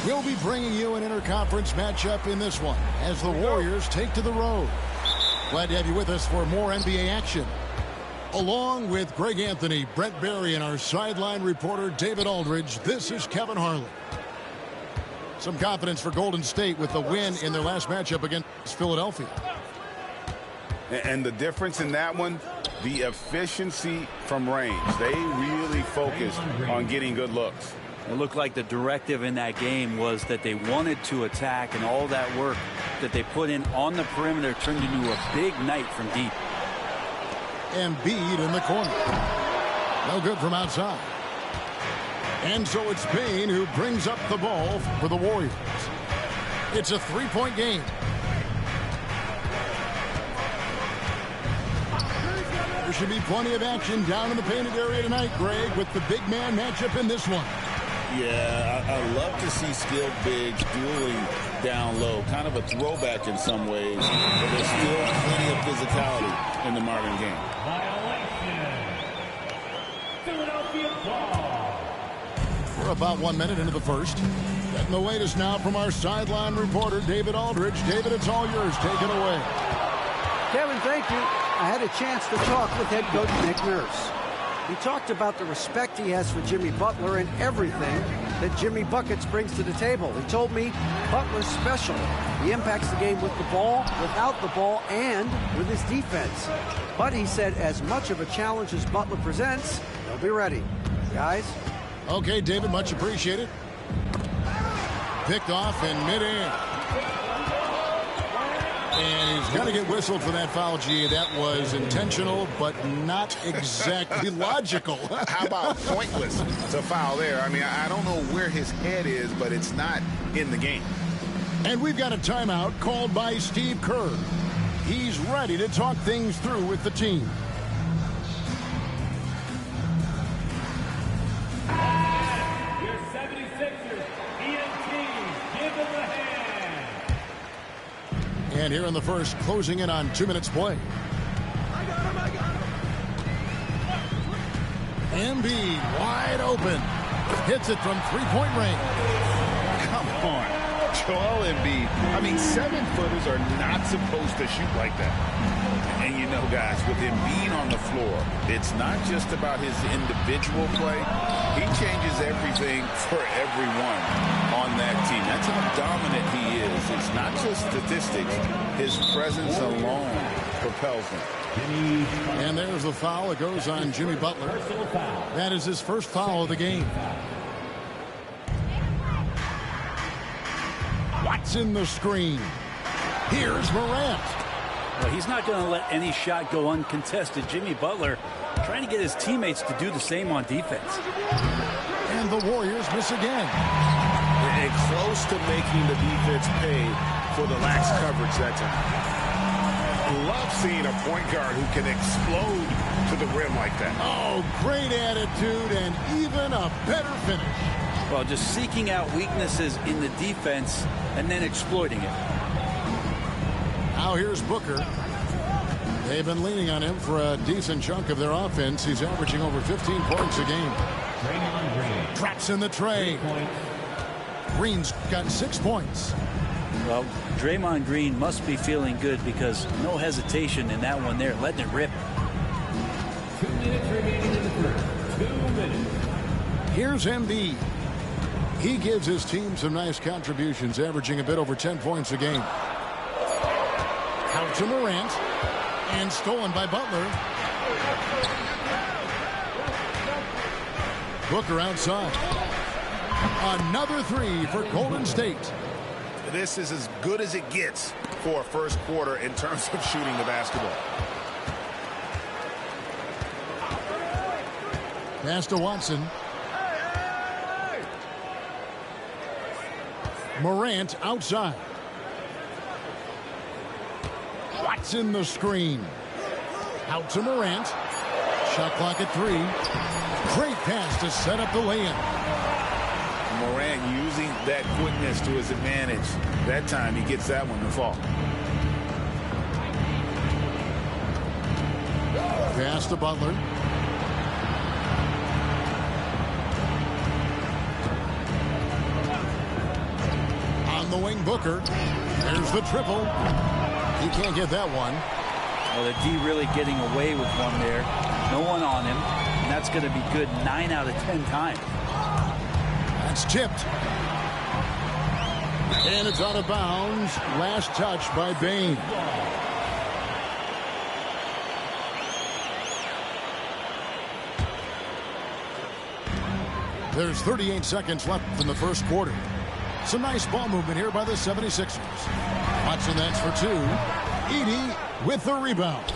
We'll be bringing you an interconference matchup in this one as the Warriors take to the road. Glad to have you with us for more NBA action. Along with Greg Anthony, Brett Barry, and our sideline reporter David Aldridge, this is Kevin Harlan. Some confidence for Golden State with the win in their last matchup against Philadelphia. And the difference in that one, the efficiency from range. They really focused on getting good looks. It looked like the directive in that game was that they wanted to attack, and all that work that they put in on the perimeter turned into a big night from deep. Embiid in the corner. No good from outside. And so it's Payne who brings up the ball for the Warriors. It's a three-point game. There should be plenty of action down in the painted area tonight, Greg, with the big man matchup in this one. Yeah, I love to see skilled bigs dueling down low. Kind of a throwback in some ways, but there's still plenty of physicality in the modern game. We're about 1 minute into the first. Getting the latest now from our sideline reporter, David Aldridge. David, it's all yours. Take it away. Kevin, thank you. I had a chance to talk with head coach Nick Nurse. He talked about the respect he has for Jimmy Butler and everything that Jimmy Buckets brings to the table. He told me Butler's special. He impacts the game with the ball, without the ball, and with his defense. But he said as much of a challenge as Butler presents, they'll be ready. Guys? Okay, David, much appreciated. Picked off in midair. And he's going to get whistled for that foul, G. That was intentional, but not exactly logical. How about pointless to foul there? I mean, I don't know where his head is, but it's not in the game. And we've got a timeout called by Steve Kerr. He's ready to talk things through with the team. And here in the first, closing in on 2 minutes play. Embiid wide open. Hits it from three-point range. Come on, Joel Embiid. I mean, 7-footers are not supposed to shoot like that. And you know, guys, with him being on the floor, it's not just about his individual play. He changes everything for everyone on that team. That's how dominant he is. It's not just statistics. His presence alone propels him. And there's the foul. It goes on Jimmy Butler. That is his first foul of the game. Watson the screen. Here's Morant. Well, he's not going to let any shot go uncontested. Jimmy Butler trying to get his teammates to do the same on defense. And the Warriors miss again. And close to making the defense pay for the lax coverage that time. Love seeing a point guard who can explode to the rim like that. Oh, great attitude and even a better finish. Well, just seeking out weaknesses in the defense and then exploiting it. Now here's Booker. They've been leaning on him for a decent chunk of their offense. He's averaging over 15 points a game. Traps in the tray. Green's got 6 points. Well, Draymond Green must be feeling good because no hesitation in that one there, letting it rip. 2 minutes remaining in the first. 2 minutes. Here's Embiid. He gives his team some nice contributions, averaging a bit over 10 points a game. Out to Morant. And stolen by Butler. Booker outside. Another three for Golden State. This is as good as it gets for a first quarter in terms of shooting the basketball. Pass to Watson. Morant outside. Watson the screen. Out to Morant. Shot clock at 3. Great pass to set up the lay-in. Morant using that quickness to his advantage. That time he gets that one to fall. Pass to Butler. On the wing, Booker. There's the triple. He can't get that one. Well, the D really getting away with one there. No one on him. And that's going to be good 9 out of 10 times. That's tipped. And it's out of bounds. Last touch by Bain. There's 38 seconds left in the first quarter. Some nice ball movement here by the 76ers. Watson, that's for 2. Edey with the rebound.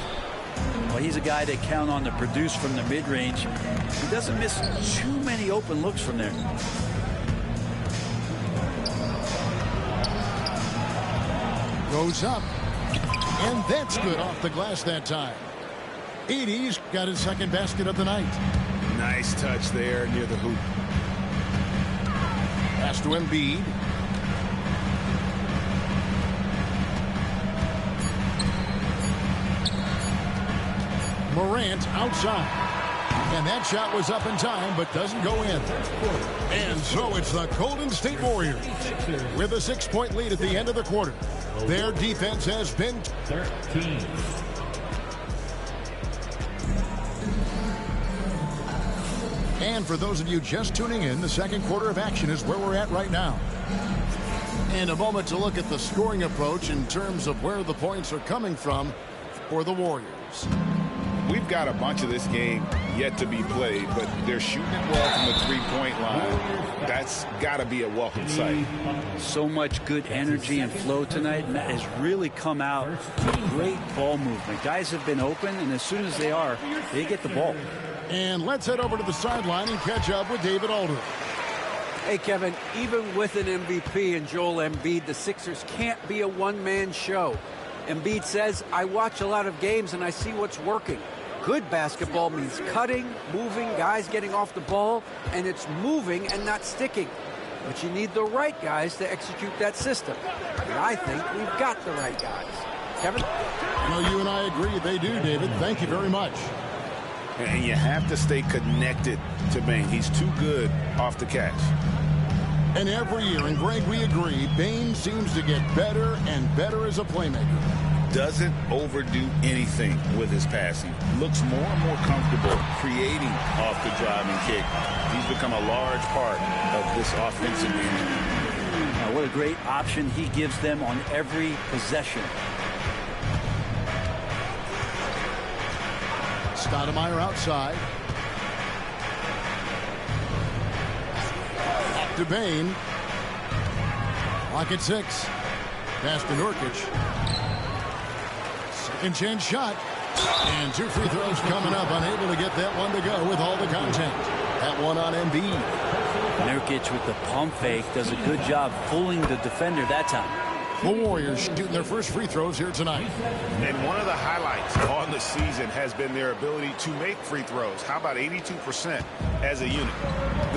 Well, he's a guy they count on to produce from the mid-range. He doesn't miss too many open looks from there. Goes up. And that's good off the glass that time. Edey's got his second basket of the night. Nice touch there near the hoop. Pass to Embiid. Morant outside. And that shot was up in time, but doesn't go in. And so it's the Golden State Warriors with a 6-point lead at the end of the quarter. Their defense has been 13. And for those of you just tuning in, the second quarter of action is where we're at right now. And a moment to look at the scoring approach in terms of where the points are coming from for the Warriors. We've got a bunch of this game yet to be played, but they're shooting it well from the three-point line. That's got to be a welcome sight. So much good energy and flow tonight, and that has really come out with great ball movement. Guys have been open, and as soon as they are, they get the ball. And let's head over to the sideline and catch up with David Aldridge. Hey, Kevin, even with an MVP and Joel Embiid, the Sixers can't be a one-man show. Embiid says, I watch a lot of games and I see what's working. Good basketball means cutting, moving, guys getting off the ball, and it's moving and not sticking. But you need the right guys to execute that system. And I think we've got the right guys. Kevin? Well, you and I agree they do, David. Thank you very much. And you have to stay connected to Bain. He's too good off the catch. And every year, and Greg, we agree, Bain seems to get better and better as a playmaker. Doesn't overdo anything with his passing. Looks more and more comfortable creating off the driving kick. He's become a large part of this offensive game. Now, what a great option he gives them on every possession. Stoudemire outside. Back to Bain. Clock at 6. Pass to Nurkic. Second chance shot. And 2 free throws coming up. Unable to get that one to go with all the contact. That one on Embiid. Nurkic with the pump fake does a good job fooling the defender that time. The Warriors shooting their first free throws here tonight. And one of the highlights on the season has been their ability to make free throws. How about 82% as a unit?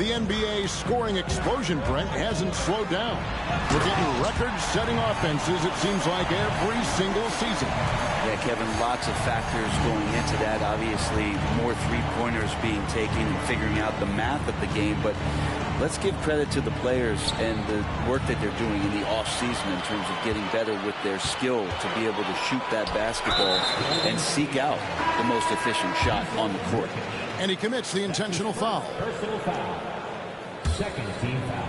The NBA scoring explosion, Brent, hasn't slowed down. We're getting record-setting offenses, it seems like, every single season. Yeah, Kevin, lots of factors going into that. Obviously, more three-pointers being taken and figuring out the math of the game. But let's give credit to the players and the work that they're doing in the offseason in terms of getting better with their skill to be able to shoot that basketball and seek out the most efficient shot on the court. And he commits the intentional foul. Personal foul. Second team foul.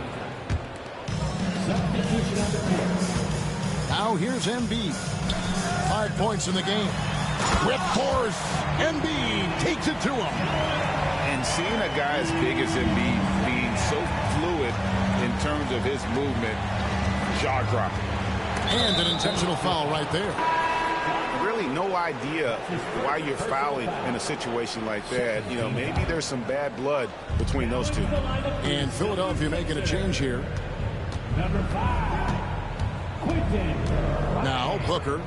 Substitution on the court. Now here's Embiid. 5 points in the game. With force, Embiid takes it to him. And And seeing a guy as big as Embiid being so fluid in terms of his movement, jaw-dropping. And an intentional foul right there. Really no idea why you're fouling in a situation like that. You know, maybe there's some bad blood between those two. And Philadelphia making a change here. Number 5, Quentin. Now Booker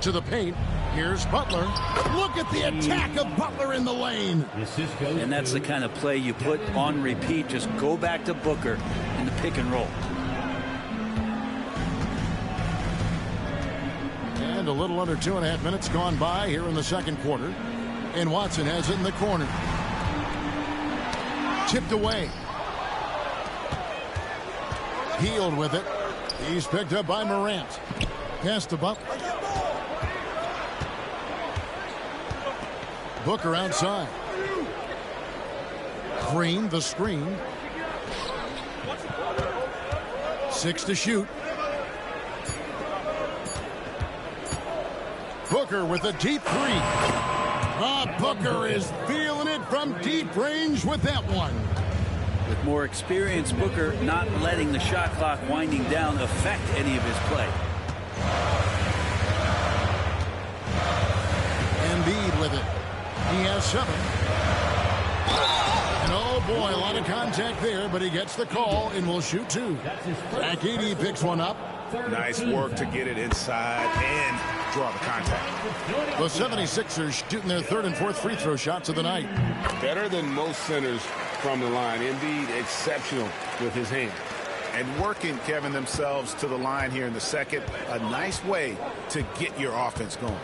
to the paint. Here's Butler. Look at the attack of Butler in the lane. And that's the kind of play you put on repeat. Just go back to Booker in the pick and roll. And a little under 2.5 minutes gone by here in the second quarter. And Watson has it in the corner. Tipped away. Healed with it. He's picked up by Morant. Pass to Butler. Booker outside. Green, the screen. 6 to shoot. Booker with a deep three. Booker is feeling it from deep range with that one. With more experience, Booker not letting the shot clock winding down affect any of his play. Embiid with it. He has 7. And oh boy, a lot of contact there, but he gets the call and will shoot 2. Zach Edey picks one up. Nice work to get it inside and draw the contact. The 76ers shooting their 3rd and 4th free throw shots of the night. Better than most centers from the line. Indeed, exceptional with his hand. And working, Kevin, themselves to the line here in the second. A nice way to get your offense going.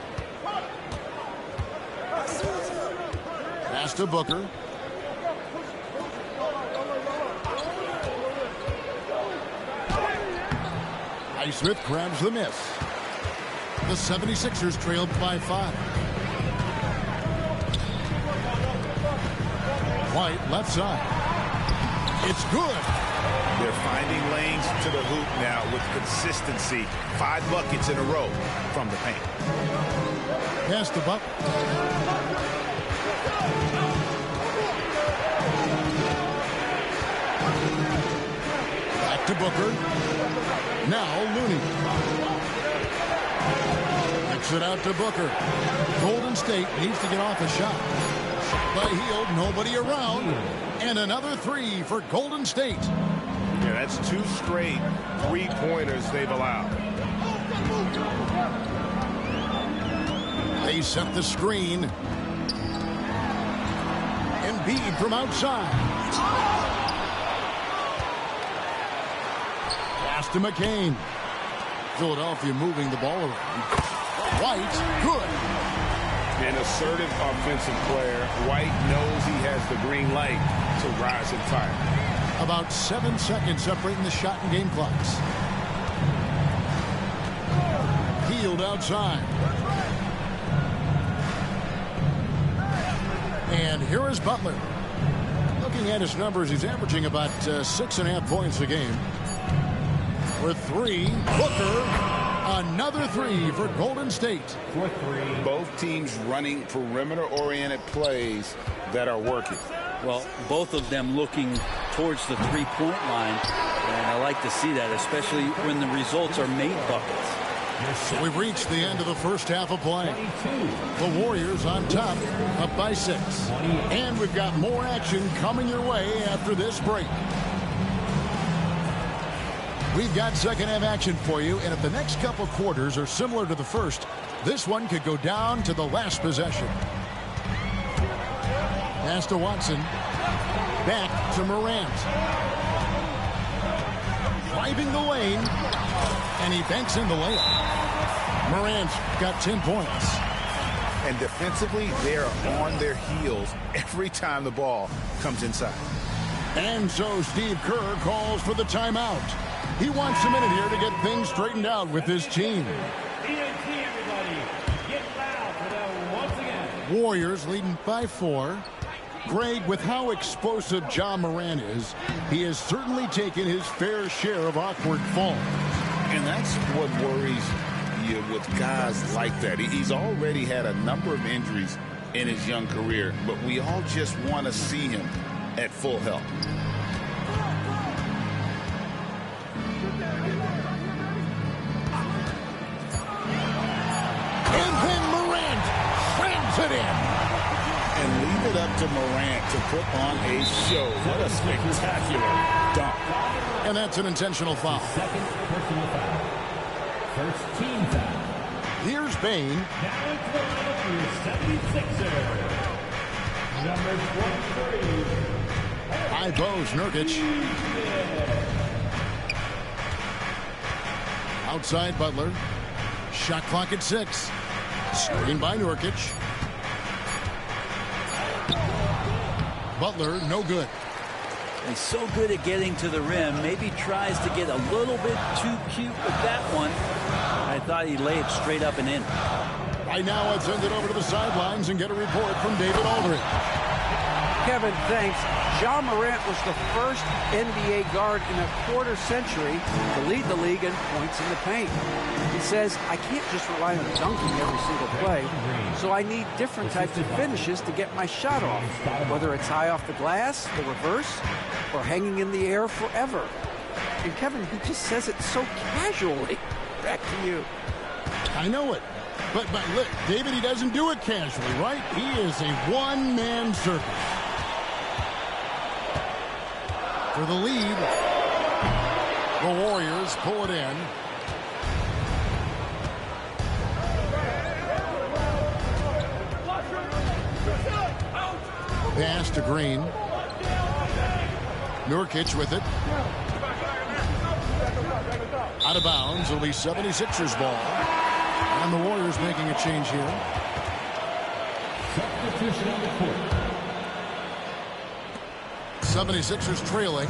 Pass to Booker. Highsmith grabs the miss. The 76ers trailed by 5. White left side. It's good. They're finding lanes to the hoop now with consistency. 5 buckets in a row from the paint. Pass to Butler. Back to Booker. Now Looney. Kicks it out to Booker. Golden State needs to get off a shot. Shot by Hield, nobody around. And another 3 for Golden State. Yeah, that's 2 straight 3-pointers they've allowed. They set the screen. Embiid from outside. Pass to McCain. Philadelphia moving the ball around. White, good. An assertive offensive player. White knows he has the green light to rise and fire. About 7 seconds separating the shot and game clocks. Hield outside. And here is Butler. Looking at his numbers, he's averaging about 6.5 points a game. For 3, Booker. Another 3 for Golden State. Both teams running perimeter-oriented plays that are working. Well, both of them looking towards the three-point line. And I like to see that, especially when the results are made buckets. So we've reached the end of the first half of play. The Warriors on top, up by 6. And we've got more action coming your way after this break. We've got second half action for you, and if the next couple quarters are similar to the first, this one could go down to the last possession. Pass to Watson. Back to Morant. Driving the lane, and he banks in the layup. Morant's got 10 points. And defensively, they are on their heels every time the ball comes inside. And so Steve Kerr calls for the timeout. He wants a minute here to get things straightened out with his team. Warriors leading by 4. Greg, with how explosive Ja Morant is, he has certainly taken his fair share of awkward falls. And that's what worries you with guys like that. He's already had a number of injuries in his young career, but we all just want to see him at full health. And then Morant slams it in. And leave it up to Morant to put on a show. What a spectacular dunk. And that's an intentional foul. Second personal foul. First team foul. Here's Bain. Now it's the line for your 76er. Number 23. High post, Nurkic. Outside Butler. Shot clock at 6. Screen by Nurkic. Butler, no good. He's so good at getting to the rim. Maybe tries to get a little bit too cute with that one. I thought he laid it straight up and in. Right now, let's send it over to the sidelines and get a report from David Aldridge. Kevin, thanks. Ja Morant was the first NBA guard in a quarter century to lead the league in points in the paint. He says, I can't just rely on dunking every single play, so I need different types of finishes to get my shot off, whether it's high off the glass, the reverse, or hanging in the air forever. And Kevin, he just says it so casually. Back to you. I know it. But look, David, he doesn't do it casually, right? He is a one-man circus. For the lead, the Warriors pull it in. Pass to Green. Nurkic with it. Out of bounds. It'll be 76ers ball. And the Warriors making a change here. Substitution on the court. 76ers trailing.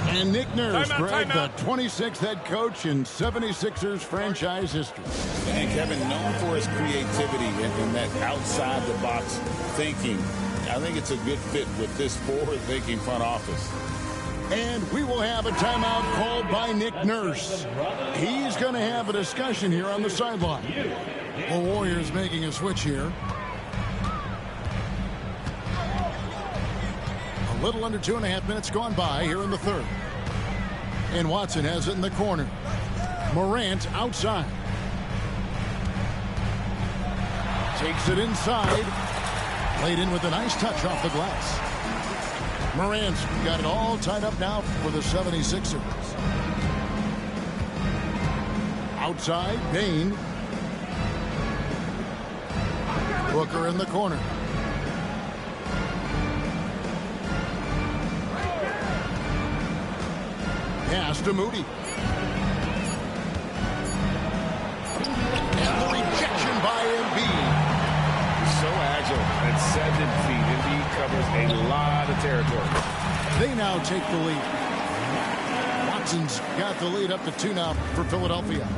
And Nick Nurse, Greg, the 26th head coach in 76ers franchise history. And Kevin, known for his creativity and that outside-the-box thinking, I think it's a good fit with this forward-thinking front office. And we will have a timeout called by Nick Nurse. He's going to have a discussion here on the sideline. The Warriors making a switch here. A little under 2.5 minutes gone by here in the third. And Watson has it in the corner. Morant outside. Takes it inside. Laid in with a nice touch off the glass. Morant's got it all tied up now for the 76ers. Outside, Bain. Booker in the corner. Pass to Moody. And the rejection by Embiid. So agile at 7 feet. Embiid covers a lot of territory. They now take the lead. Watson's got the lead up to 2 now for Philadelphia.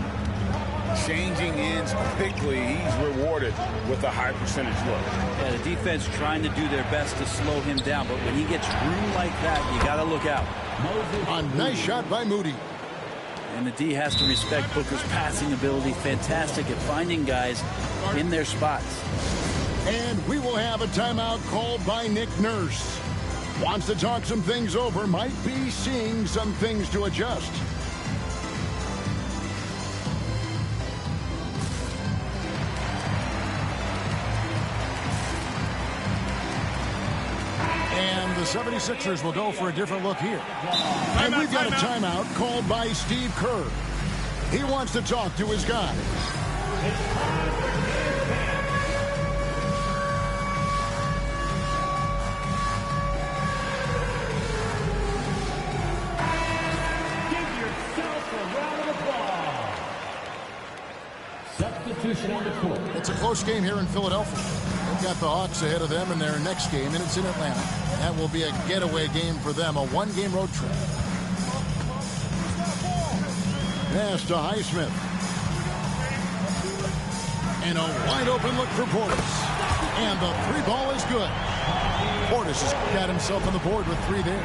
Changing ends quickly. He's rewarded with a high percentage look. Yeah, the defense trying to do their best to slow him down, but when he gets room like that, you got to look out. A nice shot by Moody. And the D has to respect Booker's passing ability. Fantastic at finding guys in their spots. And we will have a timeout called by Nick Nurse. Wants to talk some things over. Might be seeing some things to adjust. And the 76ers will go for a different look here. And we've got a timeout called by Steve Kerr. He wants to talk to his guys. Substitution on the court. It's a close game here in Philadelphia. They've got the Hawks ahead of them in their next game, and it's in Atlanta. That will be a getaway game for them, a one-game road trip. Pass to Highsmith. And a wide-open look for Portis. And the 3 ball is good. Portis has got himself on the board with 3 there.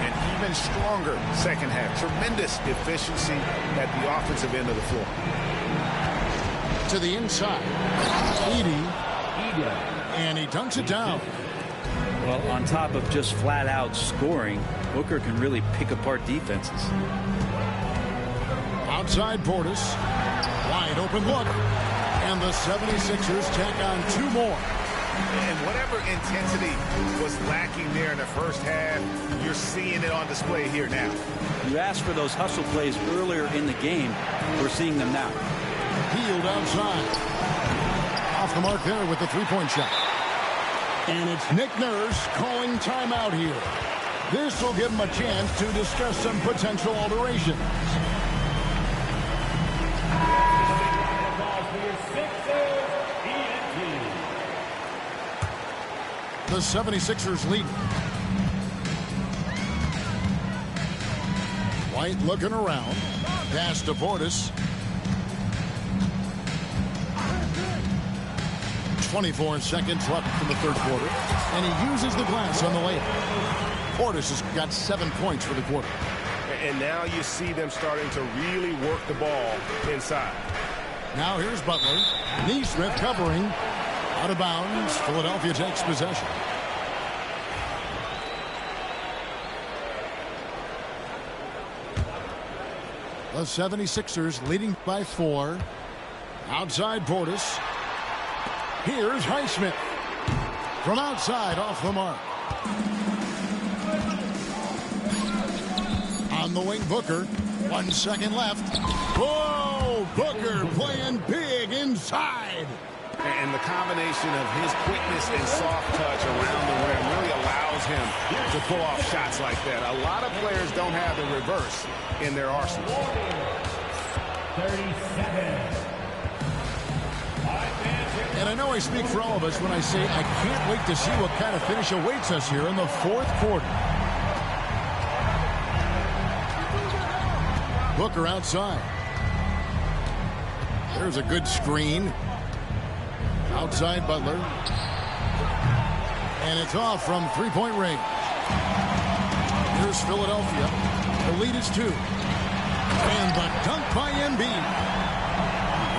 And even stronger second half. Tremendous efficiency at the offensive end of the floor. To the inside. Edey. And he dunks it down. Well, on top of just flat out scoring, Booker can really pick apart defenses. Outside Portis. Wide open look. And the 76ers tack on 2 more. And whatever intensity was lacking there in the first half, you're seeing it on display here now. You asked for those hustle plays earlier in the game. We're seeing them now. Hield outside. Off the mark there with the three-point shot. And it's Nick Nurse calling timeout here. This will give him a chance to discuss some potential alterations. The 76ers lead. White looking around. Pass to Portis. 24 seconds left in the third quarter. And he uses the glass on the layup. Portis has got 7 points for the quarter. And now you see them starting to really work the ball inside. Now here's Butler. Neesmith covering. Out of bounds. Philadelphia takes possession. The 76ers leading by 4. Outside Portis. Here's Highsmith. From outside, off the mark. On the wing, Booker. 1 second left. Whoa! Booker playing big inside. And the combination of his quickness and soft touch around the rim really allows him to pull off shots like that. A lot of players don't have the reverse in their arsenal. 37. And I know I speak for all of us when I say I can't wait to see what kind of finish awaits us here in the fourth quarter. Booker outside. There's a good screen. Outside Butler. And it's off from three-point range. Here's Philadelphia. The lead is 2. And the dunk by Embiid.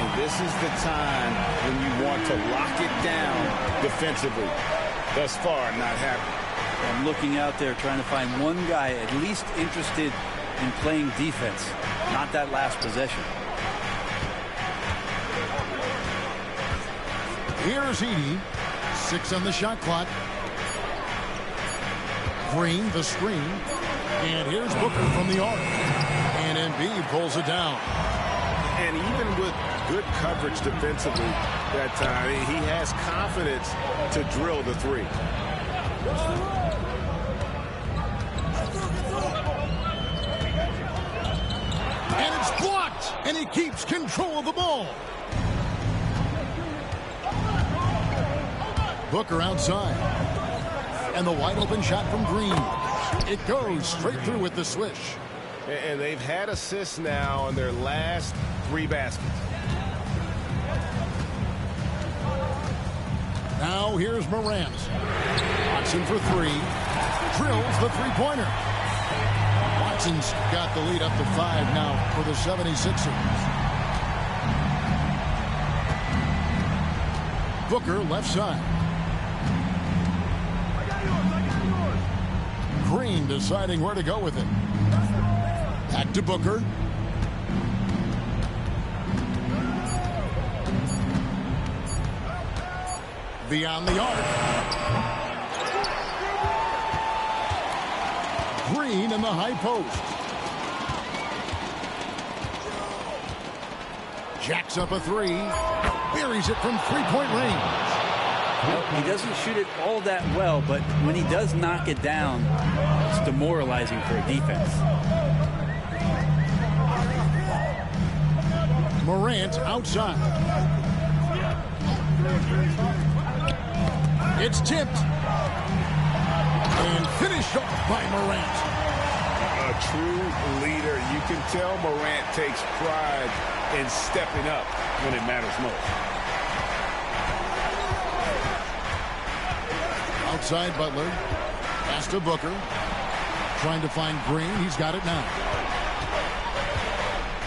And this is the time when you want to lock it down defensively. Thus far, not happening. I'm looking out there trying to find one guy at least interested in playing defense. Not that last possession. Here's Edey. 6 on the shot clock. Green, the screen. And here's Booker from the arc. And Embiid pulls it down. And even with good coverage defensively that time, he has confidence to drill the 3. And it's blocked. And he keeps control of the ball. Booker outside. And the wide open shot from Green. It goes straight through with the swish. And they've had assists now in their last 3 baskets. Now here's Morant. Watson for 3. Drills the three-pointer. Watson's got the lead up to 5 now for the 76ers. Booker left side. Green deciding where to go with it. Back to Booker. Beyond the arc. Green in the high post. Jacks up a 3. Buries it from three-point range. Well, he doesn't shoot it all that well, but when he does knock it down, it's demoralizing for a defense. Morant outside. It's tipped. And finished off by Morant. A true leader. You can tell Morant takes pride in stepping up when it matters most. Outside Butler. Pass to Booker. Trying to find Green. He's got it now.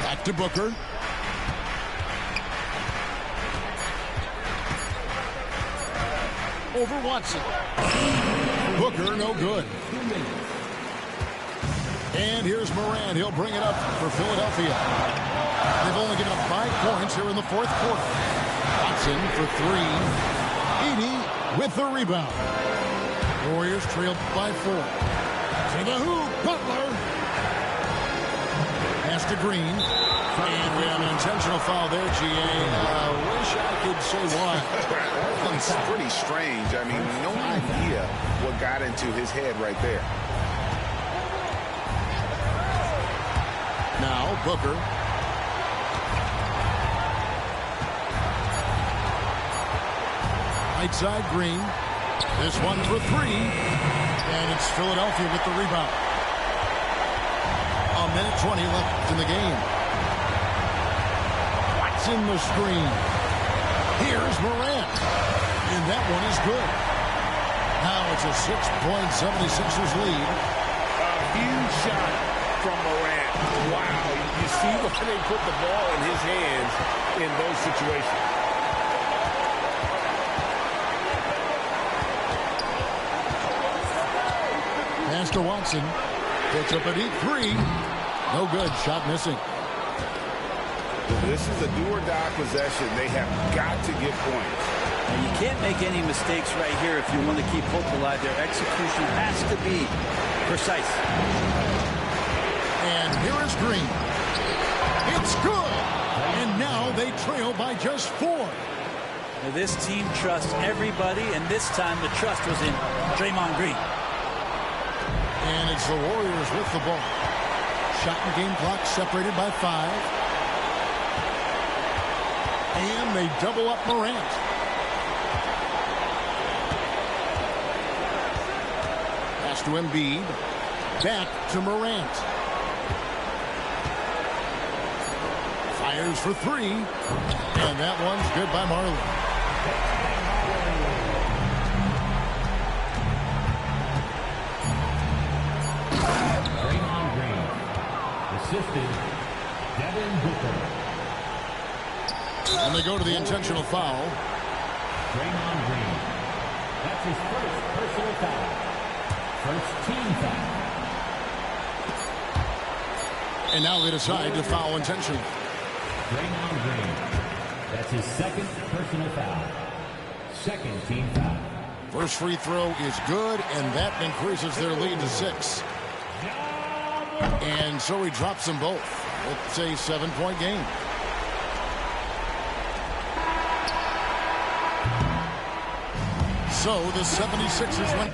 Back to Booker. over Watson. Booker, no good. And here's Morant. He'll bring it up for Philadelphia. They've only given up 5 points here in the fourth quarter. Watson for 3. Edey with the rebound. Warriors trailed by 4. To the hoop, Butler. Pass to Green. And we have an intentional foul there, G.A. Wish I could say why. It's pretty strange. I mean, no idea what got into his head right there. Now, Booker. Right side, Green. This one for 3. And it's Philadelphia with the rebound. 1:20 left in the game. Watson the screen. Here's Morant. And that one is good. Now it's a 6-point 76ers lead. A huge shot from Morant. Wow. You see why they put the ball in his hands in those situations. Pass to Watson. Puts up a deep 3. No good. Shot missing. This is a do-or-die possession. They have got to get points. And you can't make any mistakes right here if you want to keep hope alive. Their execution has to be precise. And here is Green. It's good. And now they trail by just 4. Now this team trusts everybody, and this time the trust was in Draymond Green. And it's the Warriors with the ball. Shot and game clock separated by 5. And they double up Morant. Pass to Embiid. Back to Morant. Fires for 3. And that one's good by Marley. Draymond Green. Assisted Devin Booker. And they go to the intentional foul. Draymond Green. That's his first personal foul. First team foul. And now they decide to foul intentionally. Draymond Green. That's his second personal foul. Second team foul. First free throw is good, and that increases their lead to 6. And so he drops them both. It's a 7-point game. So the 76ers went